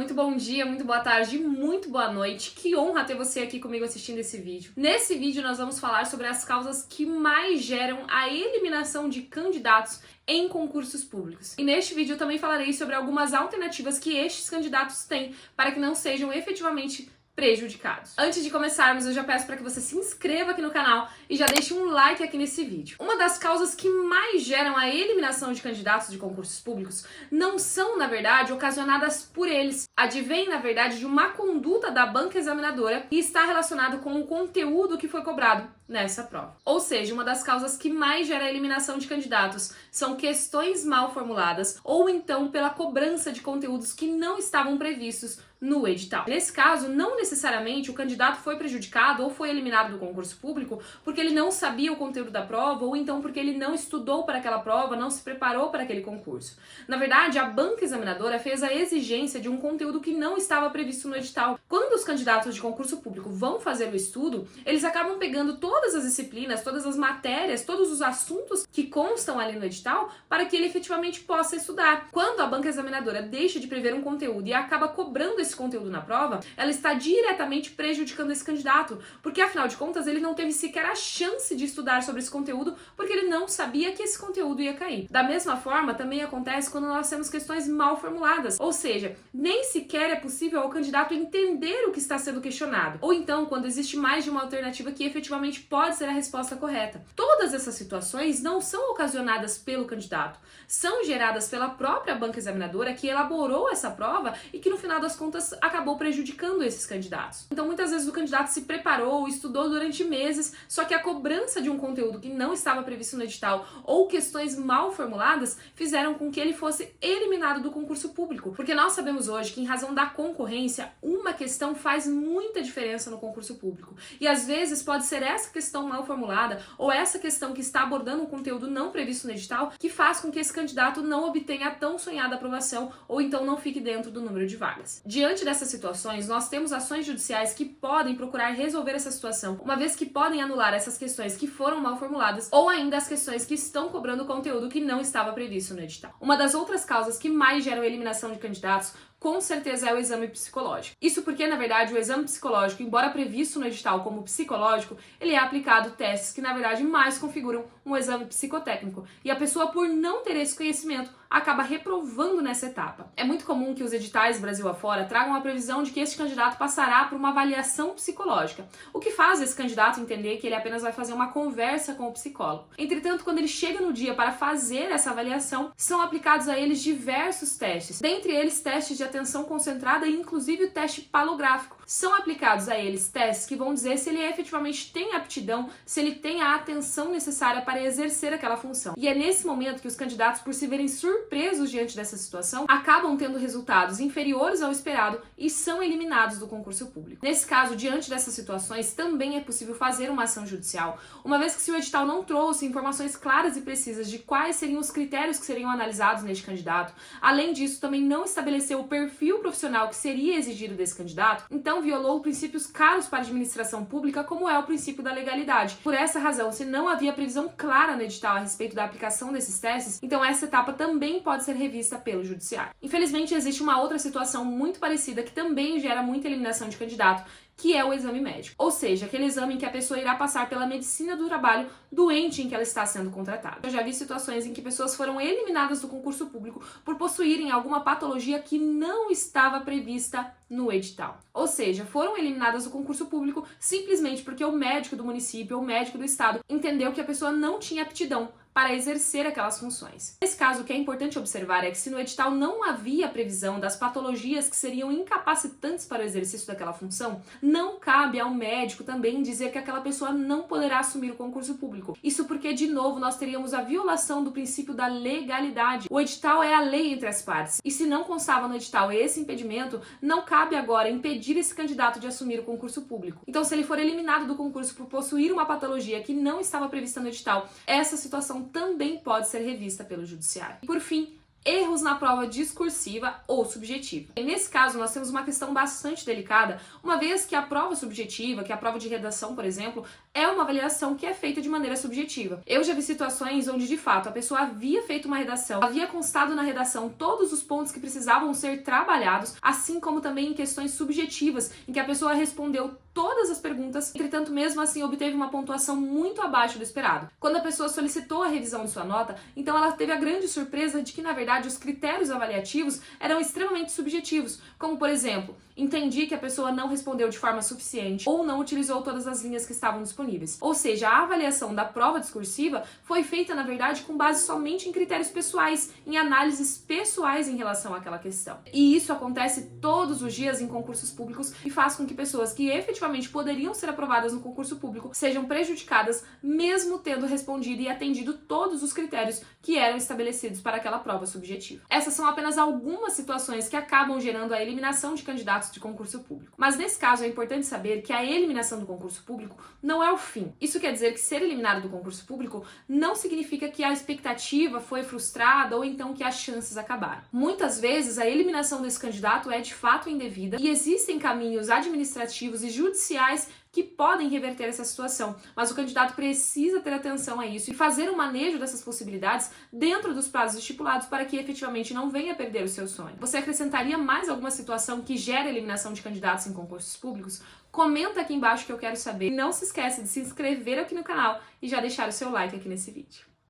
muito bom dia, muito boa tarde, muito boa noite. Que honra ter você aqui comigo assistindo esse vídeo. Nesse vídeo nós vamos falar sobre as causas que mais geram a eliminação de candidatos em concursos públicos. E neste vídeo eu também falarei sobre algumas alternativas que estes candidatos têm para que não sejam efetivamente prejudicados. Antes de começarmos, eu já peço para que você se inscreva aqui no canal e já deixe um like aqui nesse vídeo. Uma das causas que mais geram a eliminação de candidatos de concursos públicos não são, na verdade, ocasionadas por eles. Advém, na verdade, de uma conduta da banca examinadora e está relacionado com o conteúdo que foi cobrado nessa prova. Ou seja, uma das causas que mais gera a eliminação de candidatos são questões mal formuladas ou então pela cobrança de conteúdos que não estavam previstos no edital. Nesse caso, não necessariamente o candidato foi prejudicado ou foi eliminado do concurso público porque ele não sabia o conteúdo da prova ou então porque ele não estudou para aquela prova, não se preparou para aquele concurso. Na verdade, a banca examinadora fez a exigência de um conteúdo que não estava previsto no edital. Quando os candidatos de concurso público vão fazer o estudo, eles acabam pegando todas as disciplinas, todas as matérias, todos os assuntos que constam ali no edital para que ele efetivamente possa estudar. Quando a banca examinadora deixa de prever um conteúdo e acaba cobrando esse conteúdo na prova, ela está diretamente prejudicando esse candidato, porque afinal de contas ele não teve sequer a chance de estudar sobre esse conteúdo porque ele não sabia que esse conteúdo ia cair. Da mesma forma, também acontece quando nós temos questões mal formuladas, ou seja, nem sequer é possível ao candidato entender o que está sendo questionado, ou então quando existe mais de uma alternativa que efetivamente pode ser a resposta correta. Todas essas situações não são ocasionadas pelo candidato, são geradas pela própria banca examinadora que elaborou essa prova e que no final das contas acabou prejudicando esses candidatos. Então muitas vezes o candidato se preparou, estudou durante meses, só que a cobrança de um conteúdo que não estava previsto no edital ou questões mal formuladas fizeram com que ele fosse eliminado do concurso público. Porque nós sabemos hoje que em razão da concorrência, uma questão faz muita diferença no concurso público. E às vezes pode ser essa questão mal formulada ou essa questão que está abordando um conteúdo não previsto no edital que faz com que esse candidato não obtenha a tão sonhada aprovação ou então não fique dentro do número de vagas. Diante dessas situações, nós temos ações judiciais que podem procurar resolver essa situação, uma vez que podem anular essas questões que foram mal formuladas ou ainda as questões que estão cobrando conteúdo que não estava previsto no edital. Uma das outras causas que mais geram eliminação de candidatos com certeza é o exame psicológico. Isso porque, na verdade, o exame psicológico, embora previsto no edital como psicológico, ele é aplicado testes que, na verdade, mais configuram um exame psicotécnico. E a pessoa, por não ter esse conhecimento, acaba reprovando nessa etapa. É muito comum que os editais Brasil afora tragam a previsão de que este candidato passará por uma avaliação psicológica, o que faz esse candidato entender que ele apenas vai fazer uma conversa com o psicólogo. Entretanto, quando ele chega no dia para fazer essa avaliação, são aplicados a eles diversos testes, dentre eles testes de atenção concentrada e inclusive o teste palográfico. São aplicados a eles testes que vão dizer se ele efetivamente tem aptidão, se ele tem a atenção necessária para exercer aquela função. E é nesse momento que os candidatos, por se verem surpresos diante dessa situação, acabam tendo resultados inferiores ao esperado e são eliminados do concurso público. Nesse caso, diante dessas situações, também é possível fazer uma ação judicial, uma vez que se o edital não trouxe informações claras e precisas de quais seriam os critérios que seriam analisados neste candidato, além disso, também não estabeleceu o perfil profissional que seria exigido desse candidato, então violou princípios caros para a administração pública, como é o princípio da legalidade. Por essa razão, se não havia previsão clara no edital a respeito da aplicação desses testes, então essa etapa também pode ser revista pelo judiciário. Infelizmente, existe uma outra situação muito parecida que também gera muita eliminação de candidato, que é o exame médico. Ou seja, aquele exame em que a pessoa irá passar pela medicina do trabalho doente em que ela está sendo contratada. Eu já vi situações em que pessoas foram eliminadas do concurso público por possuírem alguma patologia que não estava prevista no edital. Ou seja, foram eliminadas do concurso público simplesmente porque o médico do município ou o médico do estado entendeu que a pessoa não tinha aptidão para exercer aquelas funções. Nesse caso, o que é importante observar é que se no edital não havia previsão das patologias que seriam incapacitantes para o exercício daquela função, não cabe ao médico também dizer que aquela pessoa não poderá assumir o concurso público. Isso porque, de novo, nós teríamos a violação do princípio da legalidade. O edital é a lei entre as partes, e se não constava no edital esse impedimento, não cabe agora impedir esse candidato de assumir o concurso público. Então, se ele for eliminado do concurso por possuir uma patologia que não estava prevista no edital, essa situação também pode ser revista pelo judiciário. E por fim, erros na prova discursiva ou subjetiva. E nesse caso, nós temos uma questão bastante delicada, uma vez que a prova subjetiva, que é a prova de redação, por exemplo, é uma avaliação que é feita de maneira subjetiva. Eu já vi situações onde, de fato, a pessoa havia feito uma redação, havia constado na redação todos os pontos que precisavam ser trabalhados, assim como também em questões subjetivas, em que a pessoa respondeu todas as perguntas, entretanto, mesmo assim, obteve uma pontuação muito abaixo do esperado. Quando a pessoa solicitou a revisão de sua nota, então ela teve a grande surpresa de que, na verdade, os critérios avaliativos eram extremamente subjetivos, como, por exemplo, entendi que a pessoa não respondeu de forma suficiente ou não utilizou todas as linhas que estavam disponíveis. Ou seja, a avaliação da prova discursiva foi feita, na verdade, com base somente em critérios pessoais, em análises pessoais em relação àquela questão. E isso acontece todos os dias em concursos públicos e faz com que pessoas que efetivamente poderiam ser aprovadas no concurso público sejam prejudicadas, mesmo tendo respondido e atendido todos os critérios que eram estabelecidos para aquela prova subjetiva. Essas são apenas algumas situações que acabam gerando a eliminação de candidatos de concurso público. Mas nesse caso é importante saber que a eliminação do concurso público não é o fim. Isso quer dizer que ser eliminado do concurso público não significa que a expectativa foi frustrada ou então que as chances acabaram. Muitas vezes a eliminação desse candidato é de fato indevida e existem caminhos administrativos e judiciais que podem reverter essa situação, mas o candidato precisa ter atenção a isso e fazer um manejo dessas possibilidades dentro dos prazos estipulados para que efetivamente não venha a perder o seu sonho. Você acrescentaria mais alguma situação que gera eliminação de candidatos em concursos públicos? Comenta aqui embaixo que eu quero saber. Não se esqueça de se inscrever aqui no canal e já deixar o seu like aqui nesse vídeo.